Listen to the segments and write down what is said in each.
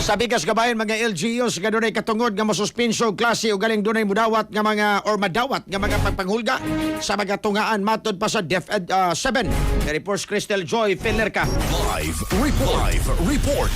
Sabi kas kabayan mga LGUs nga dunay katungod nga mosuspenso og klase o galing dunay mudawat nga mga or madawat nga mga pagpanghulga sa mga tungaan matod pa sa DepEd 7. Reports Crystal Joy Felerka. Live report.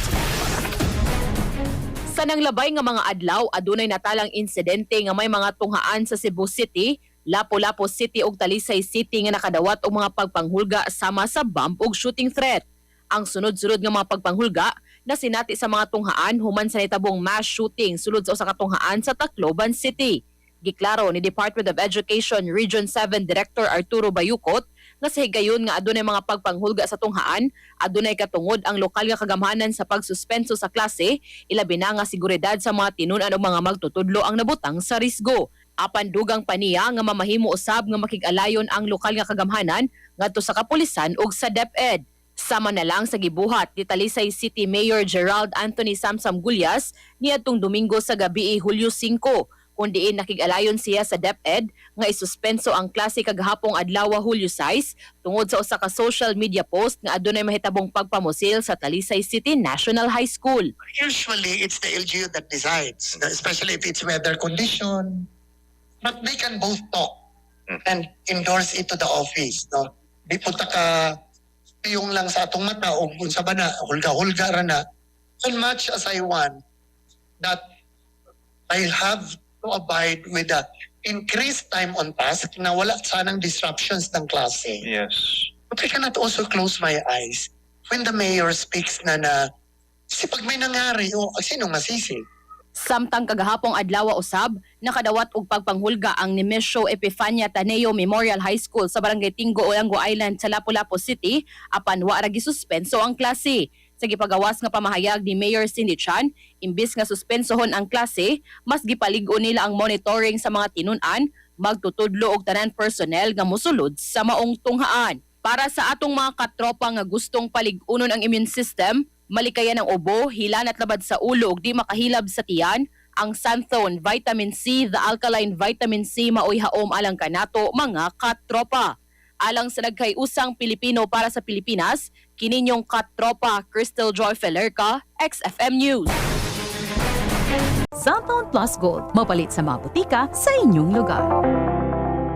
Sa nanglabay nga mga adlaw, adunay natalang insidente nga may mga tunghaan sa Cebu City, Lapu-Lapu City ug Talisay City nga nakadawat og mga pagpanghulga sama sa bomb ug shooting threat. Ang sunod-sunod nga mga pagpanghulga na sinati sa mga tunghaan human sa nitabong mass shooting sulod sa usa ka tunghaan sa Tacloban City. Giklaro ni Department of Education Region 7 Director Arturo Bayucot nga sa higayon nga adunay mga pagpanghulga sa tunghaan, adunay katungod ang lokal nga kagamhanan sa pagsuspenso sa klase, ilabi na nga seguridad sa mga tinunan o mga magtutudlo ang nabutang sa risgo. Apan dugang paniya nga mamahimo usab nga makig-alayon ang lokal nga kagamhanan ngadto sa kapulisan ug sa DepEd. Sama na lang sa gibuhat ni Talisay City Mayor Gerald Anthony Samsam Gulyas niadtong Domingo sa gabi Hulyo 5, kundiin nakig-alayon siya sa DepEd nga isuspenso ang klase kagahapong adlaw Hulyo 6 tungod sa usa ka social media post nga adunay mahitabong pagpamusil sa Talisay City National High School. Usually, it's the LGU that decides, especially if it's weather condition. But they can both talk and endorse it to the office. No? Di punta ka piyong lang sa atong mata o kung sa bana, hulga-hulga ra na. As much as I want that I have to abide with the increased time on task na wala sanang disruptions ng klase. Yes. But I cannot also close my eyes when the mayor speaks na kasi pag may nangyari, sinong masisi? Samtang kagahapong adlaw usab, nakadawat og pagpanghulga ang Nemesio Epifania Taneo Memorial High School sa Barangay Tingo, Olango Island sa Lapu-Lapu City, apan wa ra gisuspenso ang klase. Sa gipagawas nga pamahayag ni Mayor Cindy Chan, imbis nga suspensohon ang klase, mas gipalig-on nila ang monitoring sa mga tinun-an, magtutudlo og tanan personnel nga mosulod sa maong tunghaan. Para sa atong mga katropa nga gustong palig-unon ang immune system, malikayan ng ubo, hilan at labad sa ulo ug di makahilab sa tiyan, ang Santhone Vitamin C, the Alkaline Vitamin C maoy haom alang kanato mga katropa. Alang sa nagkayusang Pilipino para sa Pilipinas, kininyong katropa Crystal Joy Felerka, XFM News. Santhone Plus Gold, mapalit sa mga butika sa inyong lugar.